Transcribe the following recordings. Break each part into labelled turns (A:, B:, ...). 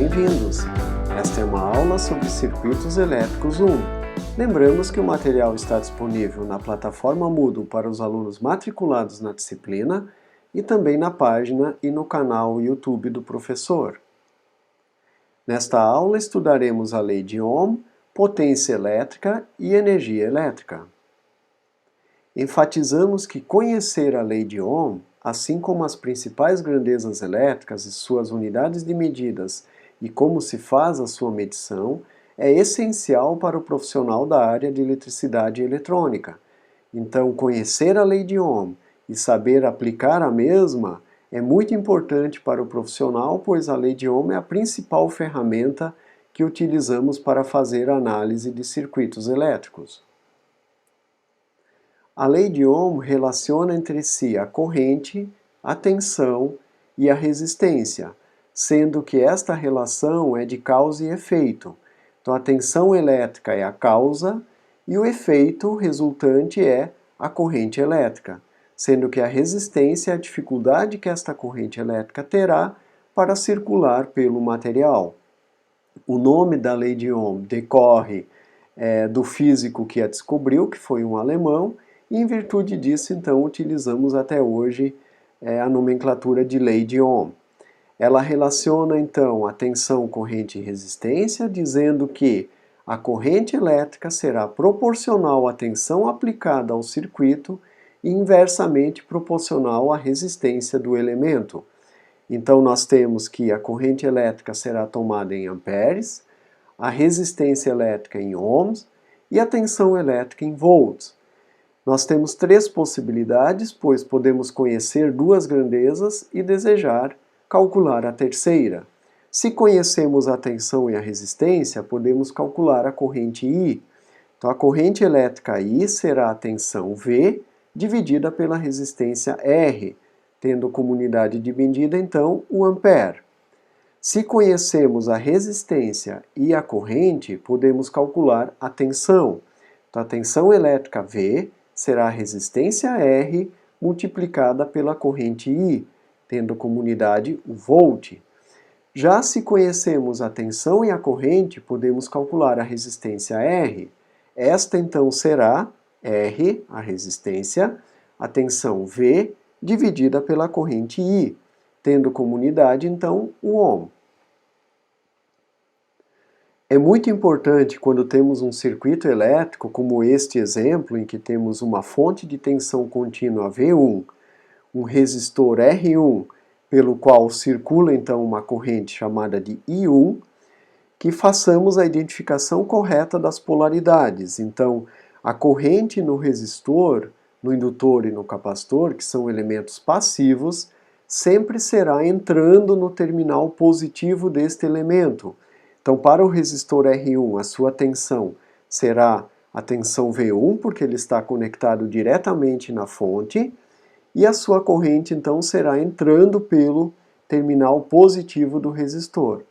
A: bem-vindos! Esta é uma aula sobre circuitos elétricos 1. Lembramos que o material está disponível na plataforma Moodle para os alunos matriculados na disciplina e também na página e no canal YouTube do professor. Nesta aula estudaremos a lei de Ohm, potência elétrica e energia elétrica. Enfatizamos que conhecer a lei de Ohm, assim como as principais grandezas elétricas e suas unidades de medidas e como se faz a sua medição, é essencial para o profissional da área de eletricidade e eletrônica. Então, conhecer a lei de Ohm e saber aplicar a mesma é muito importante para o profissional, pois a lei de Ohm é a principal ferramenta que utilizamos para fazer a análise de circuitos elétricos. A lei de Ohm relaciona entre si a corrente, a tensão e a resistência, sendo que esta relação é de causa e efeito. Então a tensão elétrica é a causa e o efeito resultante é a corrente elétrica, sendo que a resistência é a dificuldade que esta corrente elétrica terá para circular pelo material. O nome da lei de Ohm decorre do físico que a descobriu, que foi um alemão, e em virtude disso, então, utilizamos até hoje a nomenclatura de lei de Ohm. Ela relaciona, então, a tensão, corrente e resistência, dizendo que a corrente elétrica será proporcional à tensão aplicada ao circuito e inversamente proporcional à resistência do elemento. Então, nós temos que a corrente elétrica será tomada em amperes, a resistência elétrica em ohms e a tensão elétrica em volts. Nós temos três possibilidades, pois podemos conhecer duas grandezas e desejar calcular a terceira. Se conhecemos a tensão e a resistência, podemos calcular a corrente I. Então, a corrente elétrica I será a tensão V dividida pela resistência R, tendo como unidade de medida, então, o ampere. Se conhecemos a resistência e a corrente, podemos calcular a tensão. Então, a tensão elétrica V será a resistência R multiplicada pela corrente I, tendo como unidade o volt. Já se conhecemos a tensão e a corrente, podemos calcular a resistência R. Esta então será R, a resistência, a tensão V, dividida pela corrente I, tendo como unidade então o ohm. É muito importante quando temos um circuito elétrico, como este exemplo, em que temos uma fonte de tensão contínua V1, um resistor R1, pelo qual circula então uma corrente chamada de I1, que façamos a identificação correta das polaridades. Então, a corrente no resistor, no indutor e no capacitor, que são elementos passivos, sempre será entrando no terminal positivo deste elemento. Então, para o resistor R1, a sua tensão será a tensão V1, porque ele está conectado diretamente na fonte, e a sua corrente, então, será entrando pelo terminal positivo do resistor.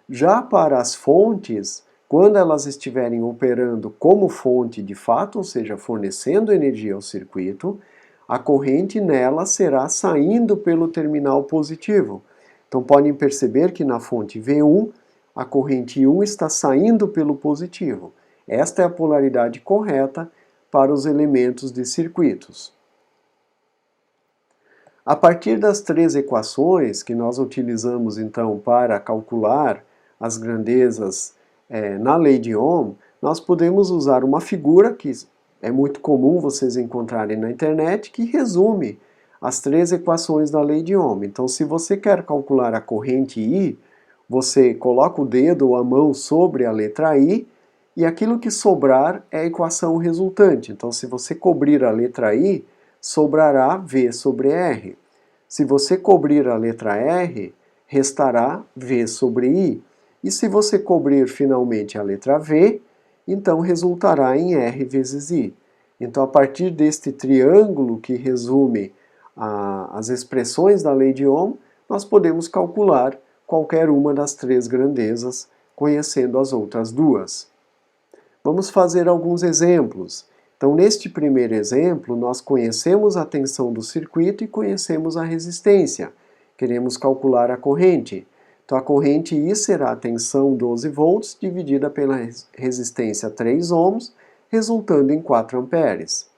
A: Já para as fontes, quando elas estiverem operando como fonte de fato, ou seja, fornecendo energia ao circuito, a corrente nela será saindo pelo terminal positivo. Então, podem perceber que na fonte V1, a corrente I1 está saindo pelo positivo. Esta é a polaridade correta para os elementos de circuitos. A partir das três equações que nós utilizamos então para calcular as grandezas na lei de Ohm, nós podemos usar uma figura que é muito comum vocês encontrarem na internet, que resume as três equações da lei de Ohm. Então, se você quer calcular a corrente I, você coloca o dedo ou a mão sobre a letra I e aquilo que sobrar é a equação resultante. Então, se você cobrir a letra I, sobrará V sobre R. Se você cobrir a letra R, restará V sobre I. E se você cobrir finalmente a letra V, então resultará em R vezes I. Então, a partir deste triângulo que resume as expressões da lei de Ohm, nós podemos calcular qualquer uma das três grandezas, conhecendo as outras duas. Vamos fazer alguns exemplos. Então, neste primeiro exemplo, nós conhecemos a tensão do circuito e conhecemos a resistência. Queremos calcular a corrente. Então a corrente I será a tensão 12 volts dividida pela resistência 3 ohms, resultando em 4 amperes.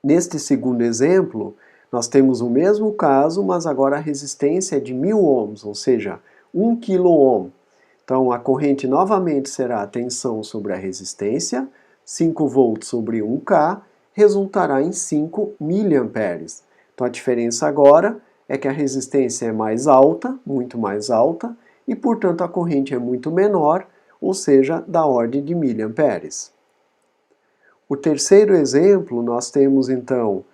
A: Neste segundo exemplo, nós temos o mesmo caso, mas agora a resistência é de 1000 ohms, ou seja, 1 kΩ. Então a corrente novamente será a tensão sobre a resistência, 5 volts sobre 1K, resultará em 5 miliamperes. Então a diferença agora é que a resistência é mais alta, muito mais alta, e portanto a corrente é muito menor, ou seja, da ordem de miliamperes. O terceiro exemplo, nós temos então,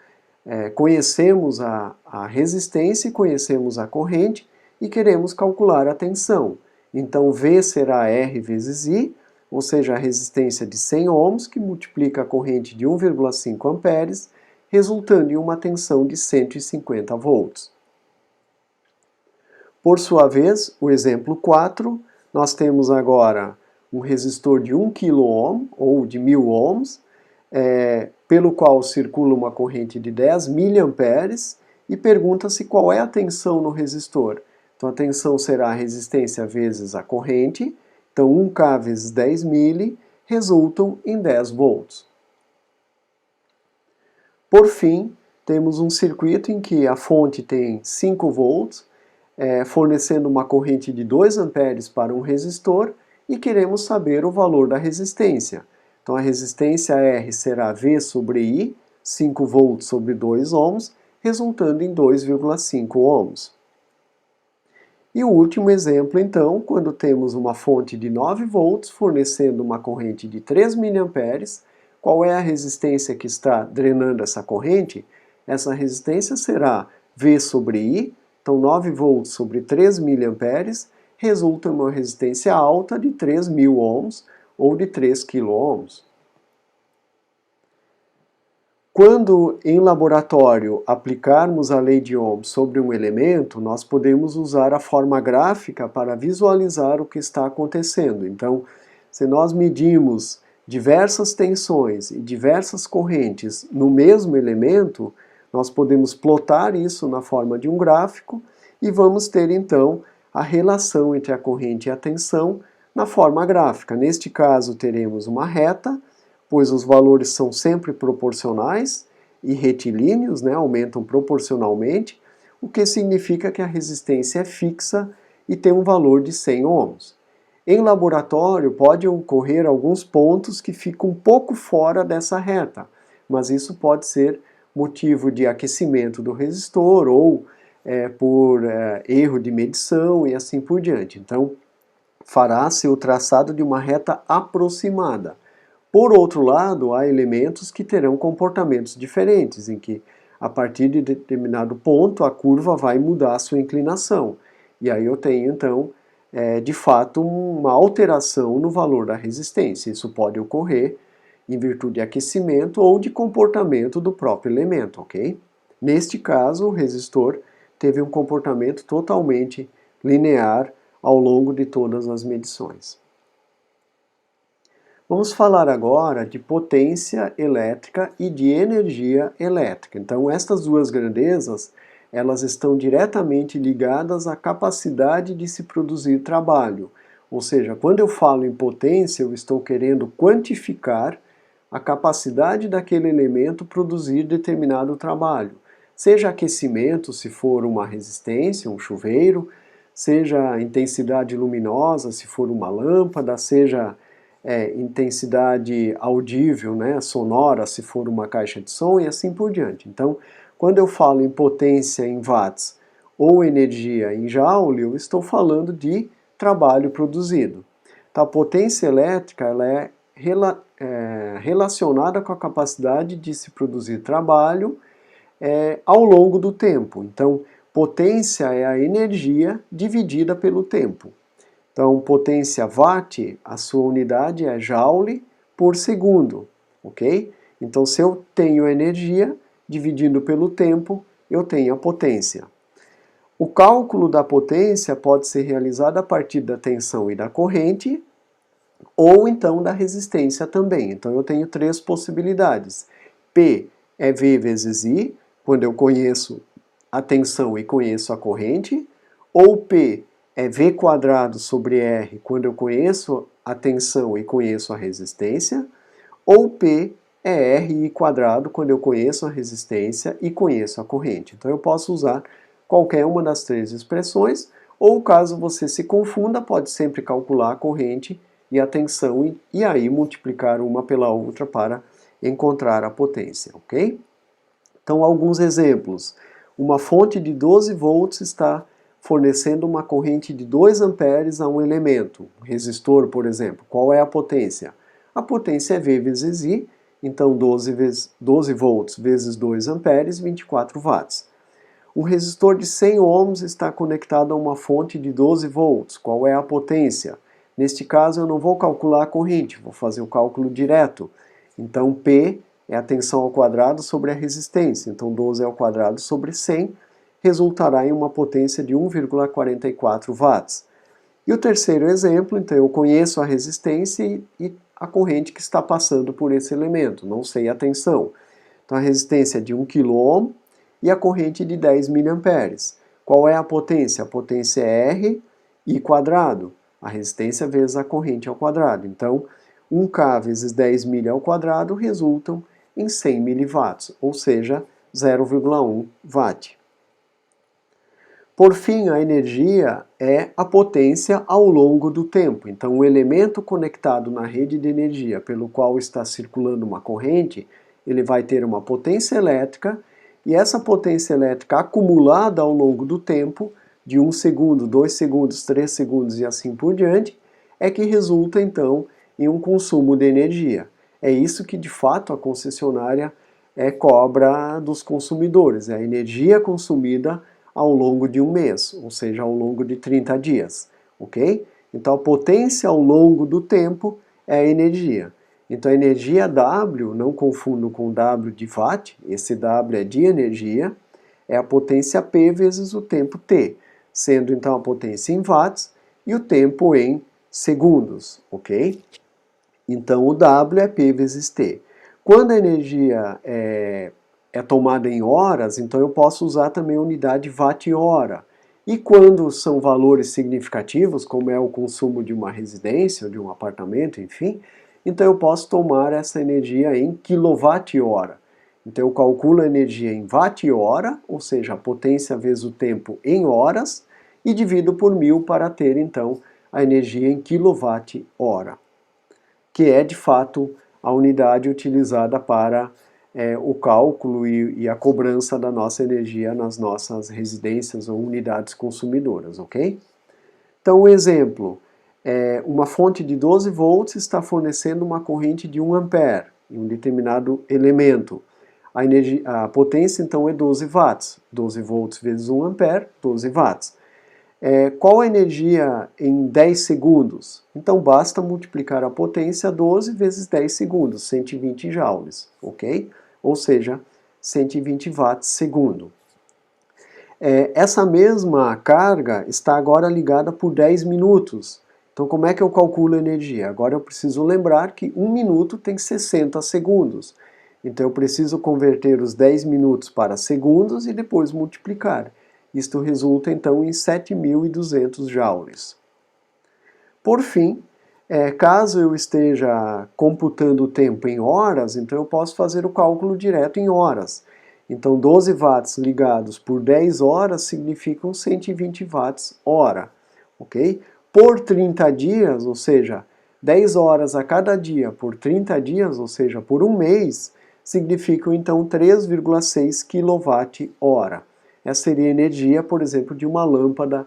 A: conhecemos a resistência e conhecemos a corrente e queremos calcular a tensão. Então V será R vezes I, ou seja, a resistência de 100 ohms, que multiplica a corrente de 1,5 amperes, resultando em uma tensão de 150 volts. Por sua vez, o exemplo 4, nós temos agora um resistor de 1 kΩ, ou de 1000 ohms, pelo qual circula uma corrente de 10 miliamperes, e pergunta-se qual é a tensão no resistor. Então a tensão será a resistência vezes a corrente, então 1K vezes 10 mili resultam em 10 volts. Por fim, temos um circuito em que a fonte tem 5 volts, fornecendo uma corrente de 2 amperes para um resistor, e queremos saber o valor da resistência. Então a resistência R será V sobre I, 5 volts sobre 2 ohms, resultando em 2,5 ohms. E o último exemplo, então, quando temos uma fonte de 9 volts fornecendo uma corrente de 3 miliamperes, qual é a resistência que está drenando essa corrente? Essa resistência será V sobre I, então 9 volts sobre 3 miliamperes, resulta em uma resistência alta de 3.000 ohms, ou de 3 kΩ. Quando em laboratório aplicarmos a lei de Ohm sobre um elemento, nós podemos usar a forma gráfica para visualizar o que está acontecendo. Então, se nós medimos diversas tensões e diversas correntes no mesmo elemento, nós podemos plotar isso na forma de um gráfico e vamos ter então a relação entre a corrente e a tensão na forma gráfica. Neste caso teremos uma reta, pois os valores são sempre proporcionais e retilíneos, aumentam proporcionalmente, o que significa que a resistência é fixa e tem um valor de 100 ohms. Em laboratório pode ocorrer alguns pontos que ficam um pouco fora dessa reta, mas isso pode ser motivo de aquecimento do resistor ou por erro de medição e assim por diante. Então, fará-se o traçado de uma reta aproximada. Por outro lado, há elementos que terão comportamentos diferentes, em que a partir de determinado ponto a curva vai mudar a sua inclinação. E aí eu tenho então, de fato, uma alteração no valor da resistência. Isso pode ocorrer em virtude de aquecimento ou de comportamento do próprio elemento, ok? Neste caso, o resistor teve um comportamento totalmente linear ao longo de todas as medições. Vamos falar agora de potência elétrica e de energia elétrica. Então, estas duas grandezas, elas estão diretamente ligadas à capacidade de se produzir trabalho. Ou seja, quando eu falo em potência, eu estou querendo quantificar a capacidade daquele elemento produzir determinado trabalho. Seja aquecimento, se for uma resistência, um chuveiro, seja intensidade luminosa, se for uma lâmpada, seja intensidade audível, sonora, se for uma caixa de som e assim por diante. Então, quando eu falo em potência em watts ou energia em joule, eu estou falando de trabalho produzido. Então, a potência elétrica ela é relacionada com a capacidade de se produzir trabalho ao longo do tempo. Então, potência é a energia dividida pelo tempo. Então, potência watt, a sua unidade é joule por segundo, ok? Então, se eu tenho energia, dividindo pelo tempo, eu tenho a potência. O cálculo da potência pode ser realizado a partir da tensão e da corrente, ou então da resistência também. Então, eu tenho três possibilidades. P é V vezes I, quando eu conheço a tensão e conheço a corrente, ou P é V quadrado sobre R quando eu conheço a tensão e conheço a resistência, ou P é RI quadrado quando eu conheço a resistência e conheço a corrente. Então eu posso usar qualquer uma das três expressões, ou caso você se confunda, pode sempre calcular a corrente e a tensão e aí multiplicar uma pela outra para encontrar a potência, ok? Então alguns exemplos. Uma fonte de 12 volts está fornecendo uma corrente de 2 amperes a um elemento, um resistor, por exemplo. Qual é a potência? A potência é V vezes I, então 12 volts vezes 2 amperes, 24 watts. Um resistor de 100 ohms está conectado a uma fonte de 12 volts. Qual é a potência? Neste caso eu não vou calcular a corrente, vou fazer o cálculo direto. Então P é a tensão ao quadrado sobre a resistência, então 12 ao quadrado sobre 100 resultará em uma potência de 1,44 watts. E o terceiro exemplo, então eu conheço a resistência e a corrente que está passando por esse elemento, não sei a tensão. Então a resistência é de 1 kΩ e a corrente de 10 mA. Qual é a potência? A potência é R I quadrado, a resistência vezes a corrente ao quadrado. Então 1K vezes 10 mA ao quadrado resultam em 100 mW, ou seja, 0,1 watt. Por fim, a energia é a potência ao longo do tempo. Então, o elemento conectado na rede de energia pelo qual está circulando uma corrente, ele vai ter uma potência elétrica, e essa potência elétrica acumulada ao longo do tempo, de 1 segundo, 2 segundos, 3 segundos e assim por diante, é que resulta então em um consumo de energia. É isso que de fato a concessionária cobra dos consumidores, é a energia consumida ao longo de um mês, ou seja, ao longo de 30 dias, ok? Então a potência ao longo do tempo é a energia. Então a energia W, não confundo com W de watt, esse W é de energia, é a potência P vezes o tempo T, sendo então a potência em watts e o tempo em segundos, ok? Então o W é P vezes T. Quando a energia é tomada em horas, então eu posso usar também a unidade watt-hora. E quando são valores significativos, como é o consumo de uma residência ou de um apartamento, enfim, então eu posso tomar essa energia em quilowatt-hora. Então eu calculo a energia em watt-hora, ou seja, a potência vezes o tempo em horas, e divido por 1000 para ter então a energia em quilowatt-hora, que é de fato a unidade utilizada para o cálculo e a cobrança da nossa energia nas nossas residências ou unidades consumidoras, ok? Então, um exemplo, uma fonte de 12 volts está fornecendo uma corrente de 1 ampere em um determinado elemento. A potência, então, é 12 watts. 12 volts vezes 1 ampere, 12 watts. Qual a energia em 10 segundos? Então, basta multiplicar a potência 12 vezes 10 segundos, 120 joules, ok? Ou seja, 120 watts segundo. Essa mesma carga está agora ligada por 10 minutos. Então, como é que eu calculo a energia? Agora eu preciso lembrar que 1 minuto tem 60 segundos. Então, eu preciso converter os 10 minutos para segundos e depois multiplicar. Isto resulta, então, em 7.200 joules. Por fim, caso eu esteja computando o tempo em horas, então eu posso fazer o cálculo direto em horas. Então 12 watts ligados por 10 horas significam 120 watts hora, ok? Por 30 dias, ou seja, 10 horas a cada dia por 30 dias, ou seja, por um mês, significam então 3,6 kWh. Essa seria a energia, por exemplo, de uma lâmpada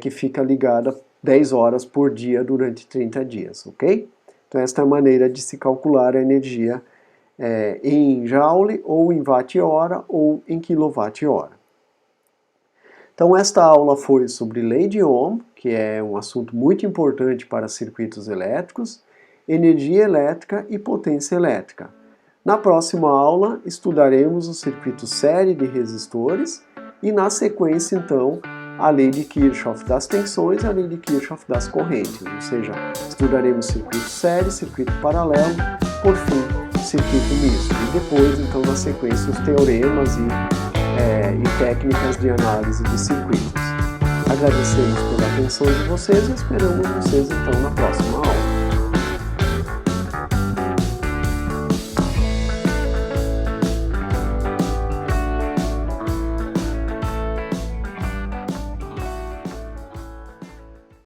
A: que fica ligada 10 horas por dia durante 30 dias, ok? Então esta é a maneira de se calcular a energia em joule, ou em watt-hora, ou em quilowatt-hora. Então esta aula foi sobre lei de Ohm, que é um assunto muito importante para circuitos elétricos, energia elétrica e potência elétrica. Na próxima aula estudaremos o circuito série de resistores e na sequência então a lei de Kirchhoff das tensões e a lei de Kirchhoff das correntes, ou seja, estudaremos circuito série, circuito paralelo, por fim, circuito misto. E depois, então, na sequência, os teoremas e técnicas de análise de circuitos. Agradecemos pela atenção de vocês e esperamos vocês então na próxima aula.